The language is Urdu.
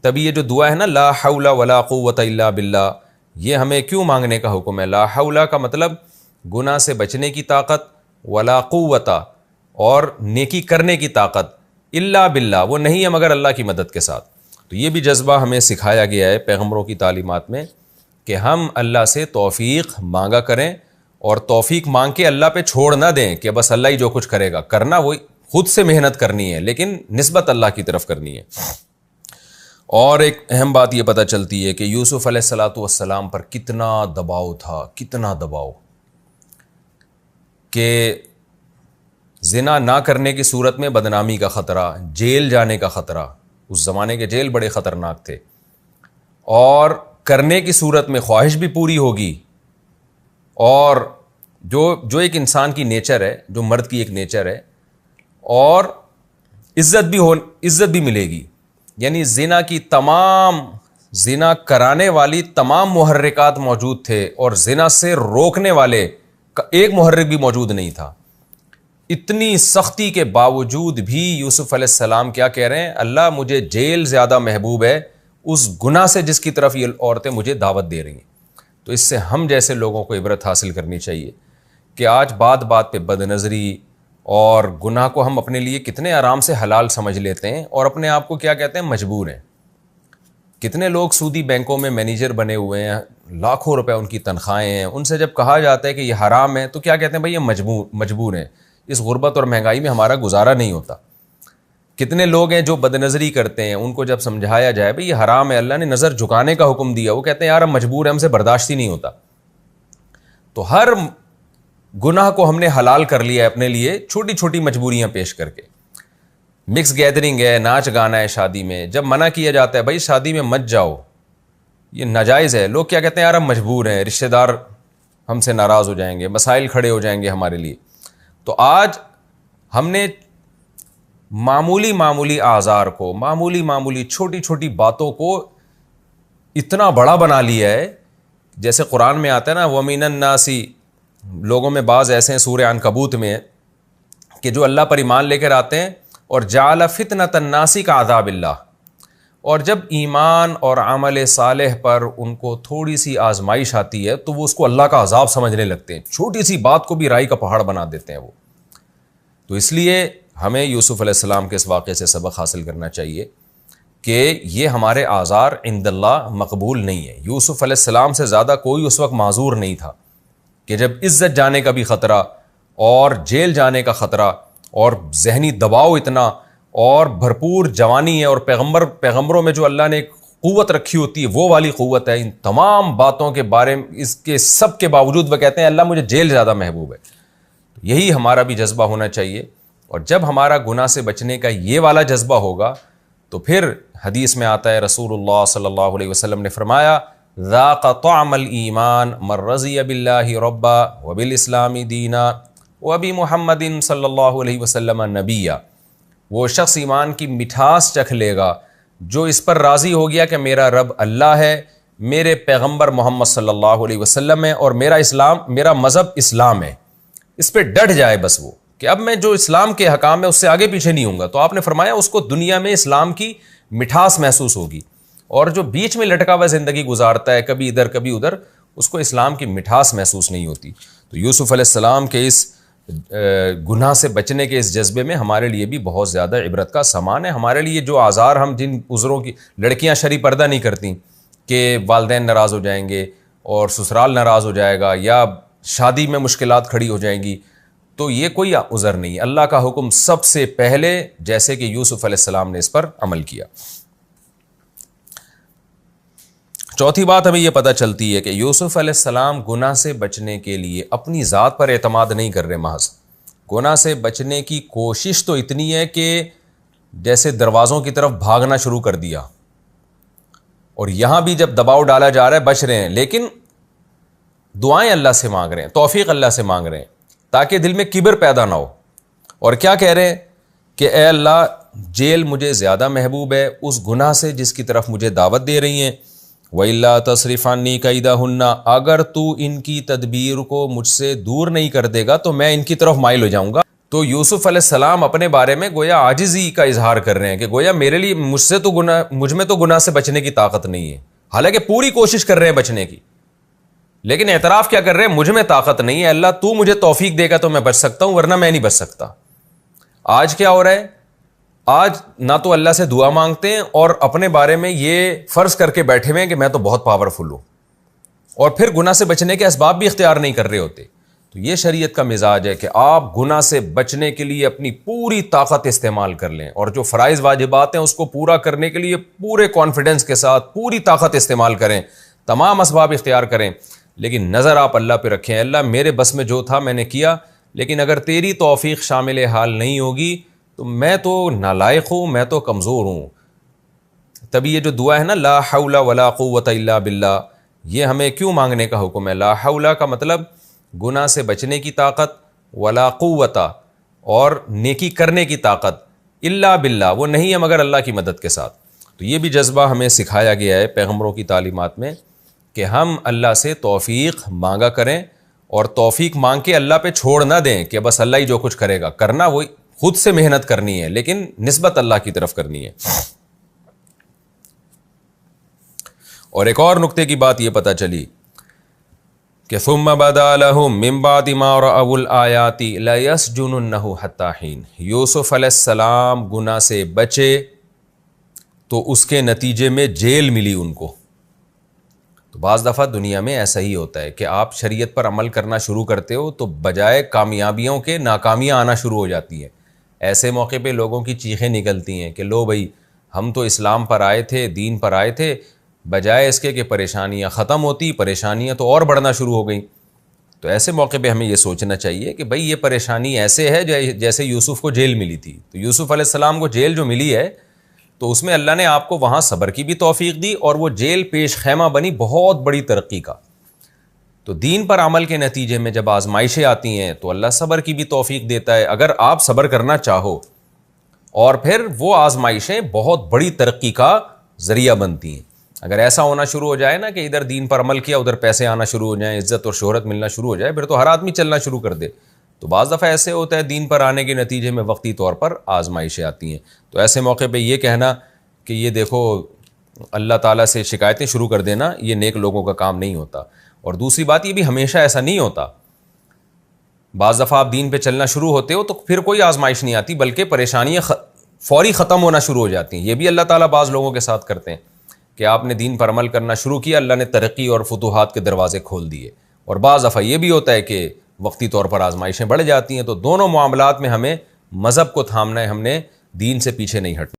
تبھی یہ جو دعا ہے نا لا حول ولا قوت الا باللہ، یہ ہمیں کیوں مانگنے کا حکم ہے؟ لا حول کا مطلب گناہ سے بچنے کی طاقت، ولا قوت اور نیکی کرنے کی طاقت، الا باللہ وہ نہیں ہے مگر اللہ کی مدد کے ساتھ۔ تو یہ بھی جذبہ ہمیں سکھایا گیا ہے پیغمبروں کی تعلیمات میں کہ ہم اللہ سے توفیق مانگا کریں، اور توفیق مانگ کے اللہ پہ چھوڑ نہ دیں کہ بس اللہ ہی جو کچھ کرے گا، کرنا وہی خود سے محنت کرنی ہے لیکن نسبت اللہ کی طرف کرنی ہے۔ اور ایک اہم بات یہ پتہ چلتی ہے کہ یوسف علیہ الصلاۃ والسلام پر کتنا دباؤ تھا، کتنا دباؤ، کہ زنا نہ کرنے کی صورت میں بدنامی کا خطرہ، جیل جانے کا خطرہ، اس زمانے کے جیل بڑے خطرناک تھے، اور کرنے کی صورت میں خواہش بھی پوری ہوگی، اور جو ایک انسان کی نیچر ہے، جو مرد کی ایک نیچر ہے، اور عزت بھی ملے گی۔ یعنی زنا کرانے والی تمام محرکات موجود تھے، اور زنا سے روکنے والے کا ایک محرک بھی موجود نہیں تھا۔ اتنی سختی کے باوجود بھی یوسف علیہ السلام کیا کہہ رہے ہیں؟ اللہ مجھے جیل زیادہ محبوب ہے اس گناہ سے جس کی طرف یہ عورتیں مجھے دعوت دے رہی ہیں۔ تو اس سے ہم جیسے لوگوں کو عبرت حاصل کرنی چاہیے کہ آج بات بات پہ بد نظری اور گناہ کو ہم اپنے لیے کتنے آرام سے حلال سمجھ لیتے ہیں، اور اپنے آپ کو کیا کہتے ہیں؟ مجبور ہیں۔ کتنے لوگ سودی بینکوں میں مینیجر بنے ہوئے ہیں، لاکھوں روپے ان کی تنخواہیں ہیں، ان سے جب کہا جاتا ہے کہ یہ حرام ہے تو کیا کہتے ہیں؟ بھائی یہ مجبور ہیں، اس غربت اور مہنگائی میں ہمارا گزارا نہیں ہوتا۔ کتنے لوگ ہیں جو بد نظری کرتے ہیں، ان کو جب سمجھایا جائے بھائی یہ حرام ہے، اللہ نے نظر جھکانے کا حکم دیا، وہ کہتے ہیں یار ہم مجبور ہیں، ہم سے برداشت ہی نہیں ہوتا۔ تو ہر گناہ کو ہم نے حلال کر لیا ہے اپنے لیے، چھوٹی چھوٹی مجبوریاں پیش کر کے۔ مکس گیدرنگ ہے، ناچ گانا ہے شادی میں، جب منع کیا جاتا ہے بھائی شادی میں مت جاؤ، یہ ناجائز ہے، لوگ کیا کہتے ہیں یار ہم مجبور ہیں، رشتہ دار ہم سے ناراض ہو جائیں گے، مسائل کھڑے ہو جائیں گے ہمارے لیے۔ تو آج ہم نے معمولی آزار کو، معمولی چھوٹی چھوٹی باتوں کو اتنا بڑا بنا لیا ہے، جیسے قرآن میں آتا ہے نا وَمِنَ النَّاسِ، لوگوں میں بعض ایسے ہیں، سورہ عنکبوت میں ہے کہ جو اللہ پر ایمان لے کر آتے ہیں، اور جعل فتنۃ الناس کعذاب اللہ، اور جب ایمان اور عمل صالح پر ان کو تھوڑی سی آزمائش آتی ہے تو وہ اس کو اللہ کا عذاب سمجھنے لگتے ہیں، چھوٹی سی بات کو بھی رائی کا پہاڑ بنا دیتے ہیں وہ۔ تو اس لیے ہمیں یوسف علیہ السلام کے اس واقعے سے سبق حاصل کرنا چاہیے کہ یہ ہمارے آزار عند اللہ مقبول نہیں ہے۔ یوسف علیہ السلام سے زیادہ کوئی اس وقت معذور نہیں تھا کہ جب عزت جانے کا بھی خطرہ، اور جیل جانے کا خطرہ، اور ذہنی دباؤ اتنا، اور بھرپور جوانی ہے، اور پیغمبروں میں جو اللہ نے قوت رکھی ہوتی ہے وہ والی قوت ہے، ان تمام باتوں کے بارے میں اس کے سب کے باوجود وہ کہتے ہیں اللہ مجھے جیل زیادہ محبوب ہے۔ یہی ہمارا بھی جذبہ ہونا چاہیے، اور جب ہمارا گناہ سے بچنے کا یہ والا جذبہ ہوگا تو پھر حدیث میں آتا ہے رسول اللہ صلی اللہ علیہ وسلم نے فرمایا ذاق طعم الایمان من رضی باللہ ربا وبالاسلام دینا وبمحمد صلی اللہ علیہ وسلم نبیا، وہ شخص ایمان کی مٹھاس چکھ لے گا جو اس پر راضی ہو گیا کہ میرا رب اللہ ہے، میرے پیغمبر محمد صلی اللہ علیہ وسلم ہے، اور میرا مذہب اسلام ہے، اس پہ ڈٹ جائے بس وہ کہ اب میں جو اسلام کے حکام ہے اس سے آگے پیچھے نہیں ہوں گا۔ تو آپ نے فرمایا اس کو دنیا میں اسلام کی مٹھاس محسوس ہوگی، اور جو بیچ میں لٹکا ہوا زندگی گزارتا ہے کبھی ادھر کبھی ادھر، اس کو اسلام کی مٹھاس محسوس نہیں ہوتی۔ تو یوسف علیہ السلام کے اس گناہ سے بچنے کے اس جذبے میں ہمارے لیے بھی بہت زیادہ عبرت کا سامان ہے۔ ہمارے لیے جو آزار، ہم جن عذروں کی، لڑکیاں شرعی پردہ نہیں کرتی کہ والدین ناراض ہو جائیں گے اور سسرال ناراض ہو جائے گا یا شادی میں مشکلات کھڑی ہو جائیں گی، تو یہ کوئی عذر نہیں۔ اللہ کا حکم سب سے پہلے، جیسے کہ یوسف علیہ السلام نے اس پر عمل کیا۔ چوتھی بات ہمیں یہ پتہ چلتی ہے کہ یوسف علیہ السلام گناہ سے بچنے کے لیے اپنی ذات پر اعتماد نہیں کر رہے، محض گناہ سے بچنے کی کوشش تو اتنی ہے کہ جیسے دروازوں کی طرف بھاگنا شروع کر دیا، اور یہاں بھی جب دباؤ ڈالا جا رہا ہے بچ رہے ہیں، لیکن دعائیں اللہ سے مانگ رہے ہیں، توفیق اللہ سے مانگ رہے ہیں تاکہ دل میں کبر پیدا نہ ہو۔ اور کیا کہہ رہے ہیں کہ اے اللہ جیل مجھے زیادہ محبوب ہے اس گناہ سے جس کی طرف مجھے دعوت دے رہی ہیں۔ وَإِلَّا تَصْرِفْ عَنِّي كَيْدَهُنَّ، اگر تو ان کی تدبیر کو مجھ سے دور نہیں کر دے گا تو میں ان کی طرف مائل ہو جاؤں گا۔ تو یوسف علیہ السلام اپنے بارے میں گویا عاجزی کا اظہار کر رہے ہیں کہ گویا میرے لیے مجھ میں تو گناہ سے بچنے کی طاقت نہیں ہے، حالانکہ پوری کوشش کر رہے ہیں بچنے کی، لیکن اعتراف کیا کر رہے ہیں، مجھ میں طاقت نہیں ہے، اللہ تو مجھے توفیق دے گا تو میں بچ سکتا ہوں، ورنہ میں نہیں بچ سکتا۔ آج کیا ہو رہا ہے، آج نہ تو اللہ سے دعا مانگتے ہیں اور اپنے بارے میں یہ فرض کر کے بیٹھے ہوئے ہیں کہ میں تو بہت پاورفل ہوں، اور پھر گناہ سے بچنے کے اسباب بھی اختیار نہیں کر رہے ہوتے۔ تو یہ شریعت کا مزاج ہے کہ آپ گناہ سے بچنے کے لیے اپنی پوری طاقت استعمال کر لیں، اور جو فرائض واجبات ہیں اس کو پورا کرنے کے لیے پورے کانفیڈنس کے ساتھ پوری طاقت استعمال کریں، تمام اسباب اختیار کریں، لیکن نظر آپ اللہ پہ رکھیں، اللہ میرے بس میں جو تھا میں نے کیا، لیکن اگر تیری توفیق شامل حال نہیں ہوگی تو میں تو نالائق ہوں، میں تو کمزور ہوں۔ تبھی یہ جو دعا ہے نا، لا حول ولا قوت الا باللہ، یہ ہمیں کیوں مانگنے کا حکم ہے؟ لا حول کا مطلب گناہ سے بچنے کی طاقت، ولا قوت اور نیکی کرنے کی طاقت، الا باللہ وہ نہیں ہے مگر اللہ کی مدد کے ساتھ۔ تو یہ بھی جذبہ ہمیں سکھایا گیا ہے پیغمبروں کی تعلیمات میں کہ ہم اللہ سے توفیق مانگا کریں، اور توفیق مانگ کے اللہ پہ چھوڑ نہ دیں کہ بس اللہ ہی جو کچھ کرے گا، کرنا وہی خود سے محنت کرنی ہے لیکن نسبت اللہ کی طرف کرنی ہے۔ اور ایک اور نقطے کی بات یہ پتہ چلی کہ ثم بدا لهم من بعد ما رأوا الآیات لیسجننہ حتی حین، یوسف علیہ السلام گناہ سے بچے تو اس کے نتیجے میں جیل ملی ان کو۔ تو بعض دفعہ دنیا میں ایسا ہی ہوتا ہے کہ آپ شریعت پر عمل کرنا شروع کرتے ہو تو بجائے کامیابیوں کے ناکامیاں آنا شروع ہو جاتی ہیں۔ ایسے موقع پہ لوگوں کی چیخیں نکلتی ہیں کہ لو بھائی، ہم تو اسلام پر آئے تھے، دین پر آئے تھے، بجائے اس کے کہ پریشانیاں ختم ہوتی، پریشانیاں تو اور بڑھنا شروع ہو گئیں۔ تو ایسے موقع پہ ہمیں یہ سوچنا چاہیے کہ بھائی یہ پریشانی ایسے ہے جیسے یوسف کو جیل ملی تھی۔ تو یوسف علیہ السلام کو جیل جو ملی ہے تو اس میں اللہ نے آپ کو وہاں صبر کی بھی توفیق دی، اور وہ جیل پیش خیمہ بنی بہت بڑی ترقی کا۔ تو دین پر عمل کے نتیجے میں جب آزمائشیں آتی ہیں تو اللہ صبر کی بھی توفیق دیتا ہے، اگر آپ صبر کرنا چاہو، اور پھر وہ آزمائشیں بہت بڑی ترقی کا ذریعہ بنتی ہیں۔ اگر ایسا ہونا شروع ہو جائے نا کہ ادھر دین پر عمل کیا ادھر پیسے آنا شروع ہو جائیں، عزت اور شہرت ملنا شروع ہو جائے، پھر تو ہر آدمی چلنا شروع کر دے۔ تو بعض دفعہ ایسے ہوتا ہے دین پر آنے کے نتیجے میں وقتی طور پر آزمائشیں آتی ہیں، تو ایسے موقع پہ یہ کہنا کہ یہ دیکھو اللہ تعالیٰ سے شکایتیں شروع کر دینا، یہ نیک لوگوں کا کام نہیں ہوتا۔ اور دوسری بات یہ بھی ہمیشہ ایسا نہیں ہوتا، بعض دفعہ آپ دین پہ چلنا شروع ہوتے ہو تو پھر کوئی آزمائش نہیں آتی بلکہ پریشانیاں فوری ختم ہونا شروع ہو جاتی ہیں۔ یہ بھی اللہ تعالیٰ بعض لوگوں کے ساتھ کرتے ہیں کہ آپ نے دین پر عمل کرنا شروع کیا، اللہ نے ترقی اور فتوحات کے دروازے کھول دیے، اور بعض دفعہ یہ بھی ہوتا ہے کہ وقتی طور پر آزمائشیں بڑھ جاتی ہیں۔ تو دونوں معاملات میں ہمیں مذہب کو تھامنا ہے، ہم نے دین سے پیچھے نہیں ہٹنا۔